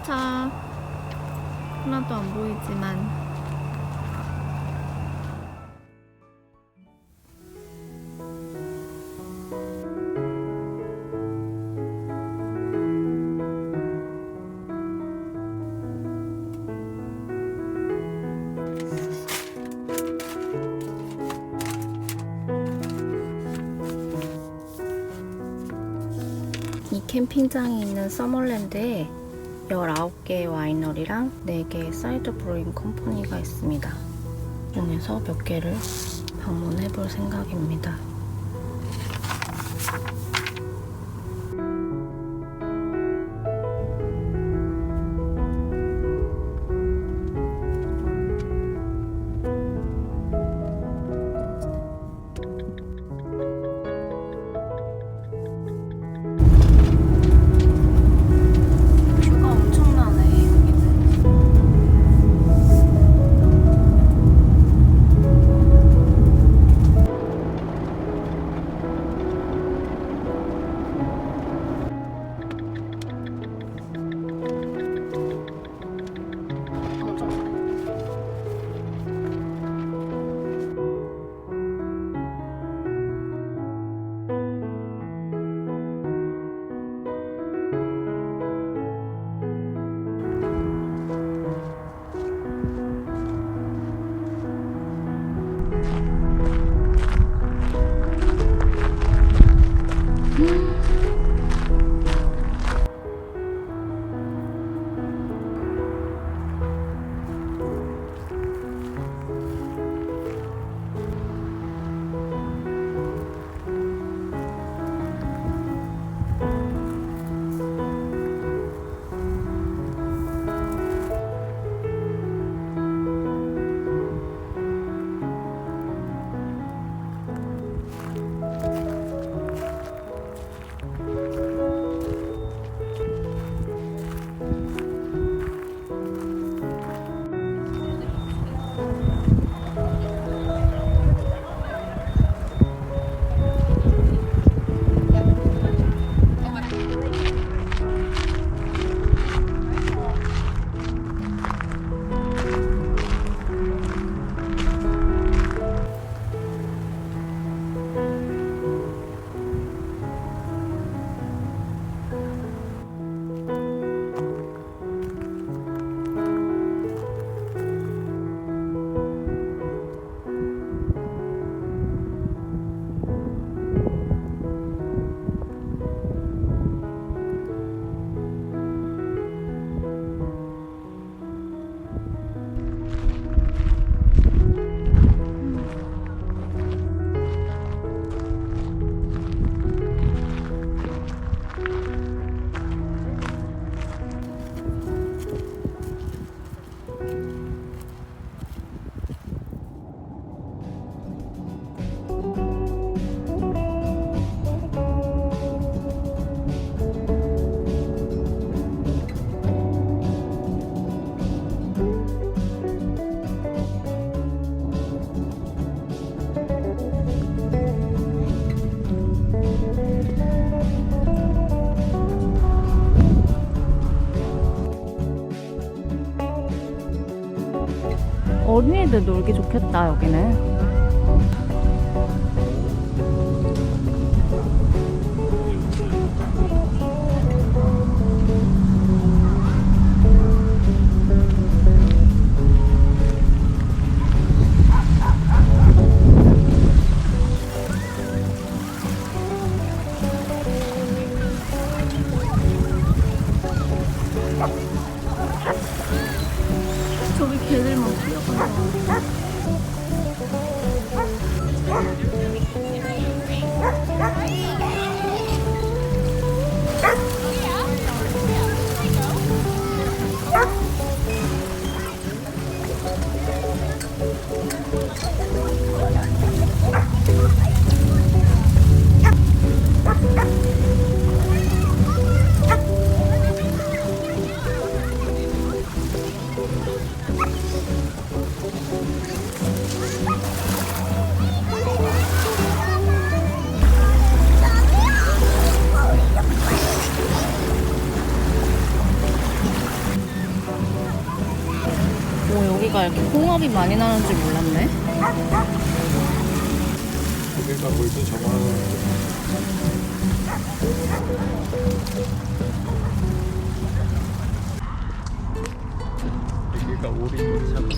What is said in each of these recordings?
차 하나도 안 보이지만 이 캠핑장에 있는 서머랜드에 19개의 와이너리랑 4개의 사이드 브로잉 컴퍼니가 있습니다. 중에서 몇 개를 방문해 볼 생각입니다. 어린이들 놀기 좋겠다, 여기는. 저기 개들만 뛰어가요. 여기가 이렇게 홍합이 많이 나는 줄 몰랐네. 여기가 물도 적어놓은 여기가 오리 참.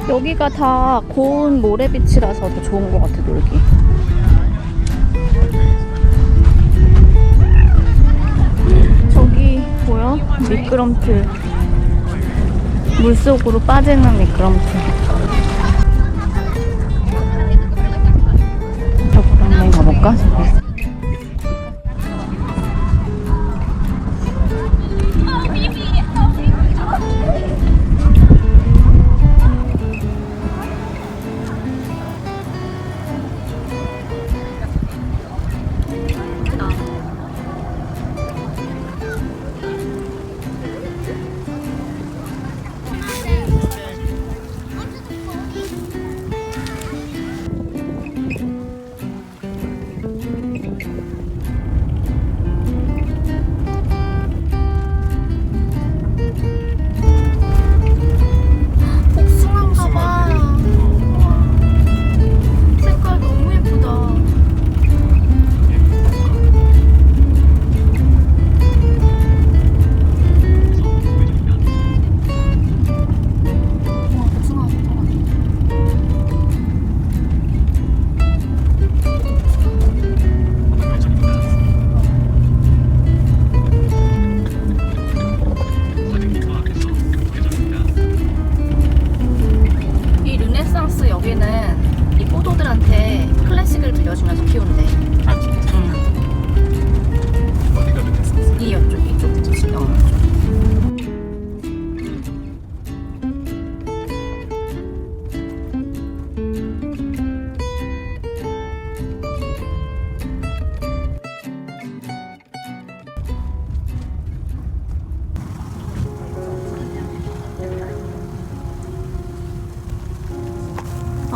여기가 다 고운 모래빛이라서 더 좋은 것 같아, 놀기. 저기 보여? 미끄럼틀. 물속으로 빠지는 미끄럼틀. 저거 한번 가볼까? 저거. 여기는 이 포도들한테 클래식을 들려주면서 키운대. 아 진짜? 어디가 됐었어? 이 옆쪽, 이쪽, 이쪽.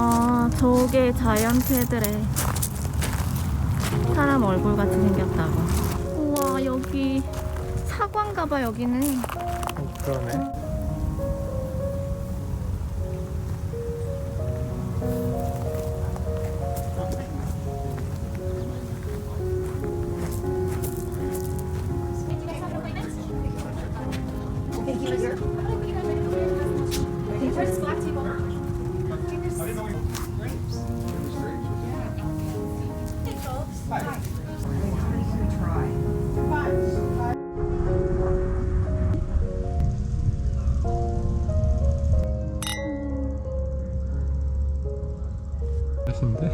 아, 저게 자이언트 헤드래. 사람 얼굴 같이 생겼다고. 우와, 여기 사과인가봐, 여기는. 그러네. 맛있는데?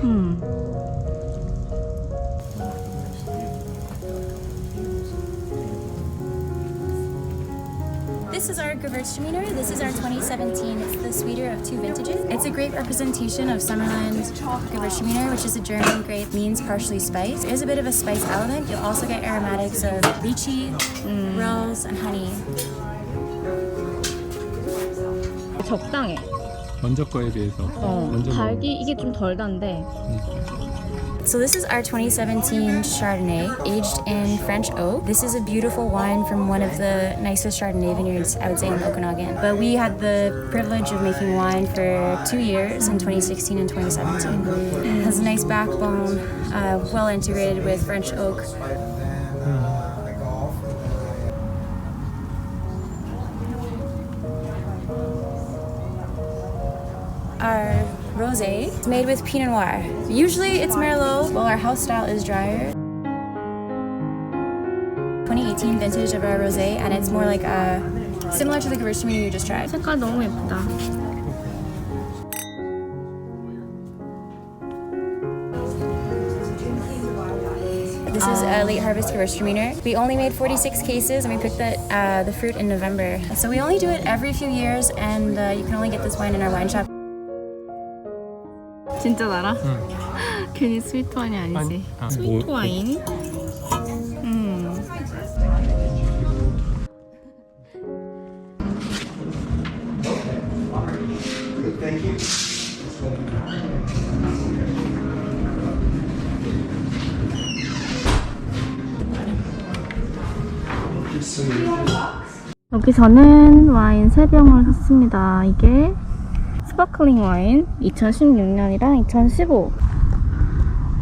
This is our Gewürztraminer. This is our 2017. It's the sweeter of two vintages. It's a great representation of Summerland Gewürztraminer, which is a German grape, means partially spiced. There's a bit of a spice element. You'll also get aromatics of lychee, rose, and honey. 적당해. 먼저 거에 비해서. 먼저 달기 이게 좀 덜 단데. So this is our 2017 Chardonnay, aged in French oak. This is a beautiful wine from one of the nicest Chardonnay vineyards, I would say, in Okanagan. But we had the privilege of making wine for 2 years in 2016 and 2017. It has a nice backbone, well integrated with French oak. Our rosé is made with Pinot Noir. Usually it's Merlot, well our house style is drier. 2018 vintage of our rosé, and it's more like similar to the Gewürztraminer you just tried. 색깔 너무 예쁘다. This is a late harvest Gewürztraminer. We only made 46 cases and we picked the fruit in November. So we only do it every few years and you can only get this wine in our wine shop. 진짜 달아? 괜히 스위트 와인이 아니지. 스위트 와인? 여기서는 와인 3병을 샀습니다. 이게 스파클링 와인 2016년이랑 2015.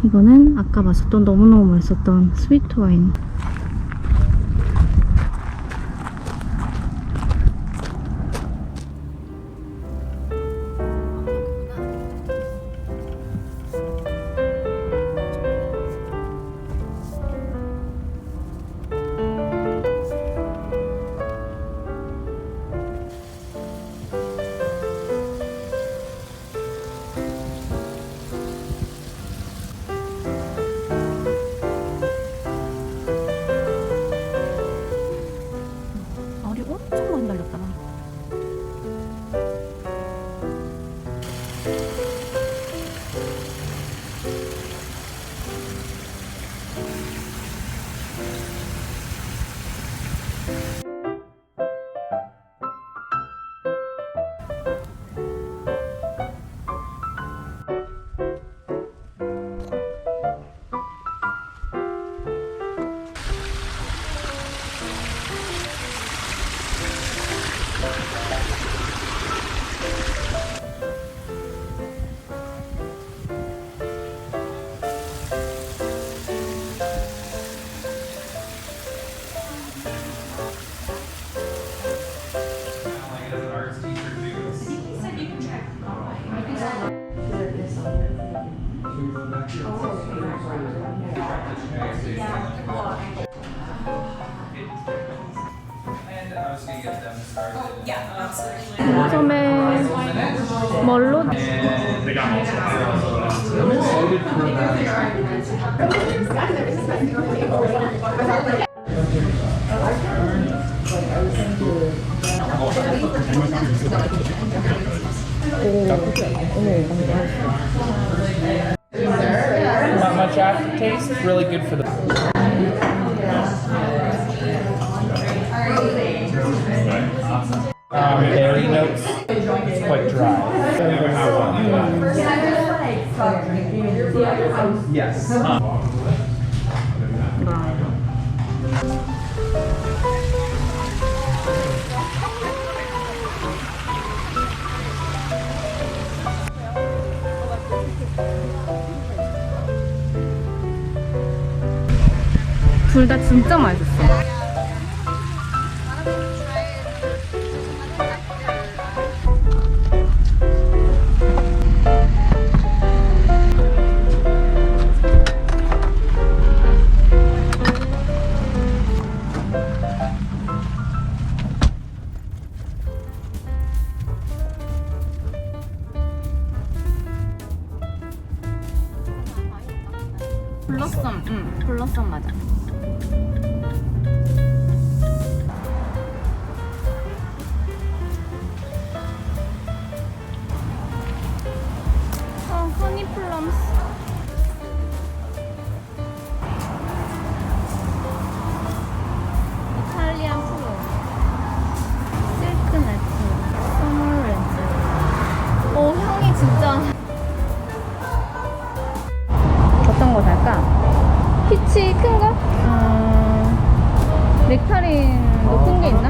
이거는 아까 마셨던 너무너무 맛있었던 스위트 와인. 알이 엄청 많이 달렸다. 처음에 뭘로? Not much aftertaste. It's really good for the. Berry notes. It's quite dry. Yes. 둘 다 진짜 맛있었어. 블러썸, 블러썸 맞아. 허니플럼스. 이탈리안 프로. 실크네트. 서머렌즈. 오, 향이 진짜. 어떤 거 살까? 피치 큰 거? 넥타린도 큰 게 있나?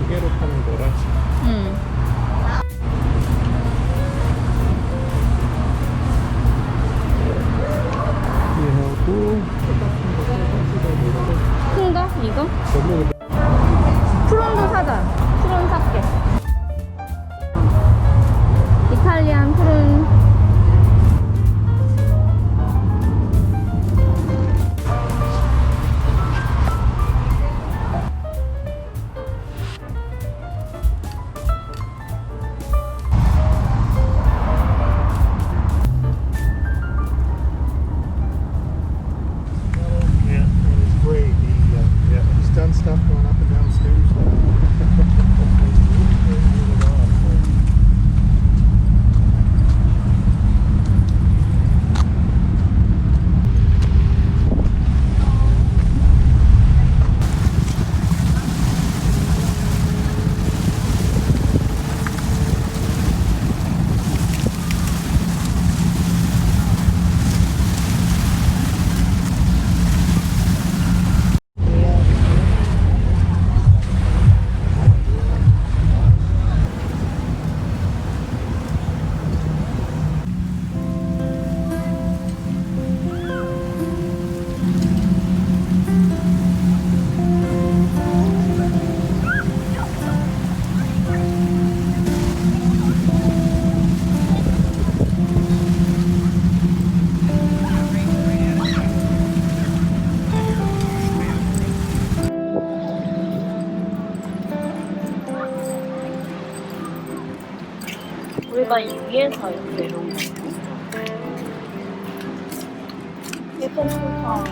무게로 파는 거라. 얘하고 큰 거? 이거? 너무 프론도 사자. 프론 살게. 이탈리안 프론. 바다 위에서 이렇게 내려온 거. 예쁜 소파.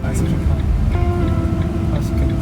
맛있겠다. 맛있겠다.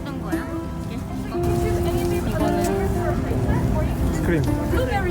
어떤 거야? 이게? 이거는 스크림. 블루베리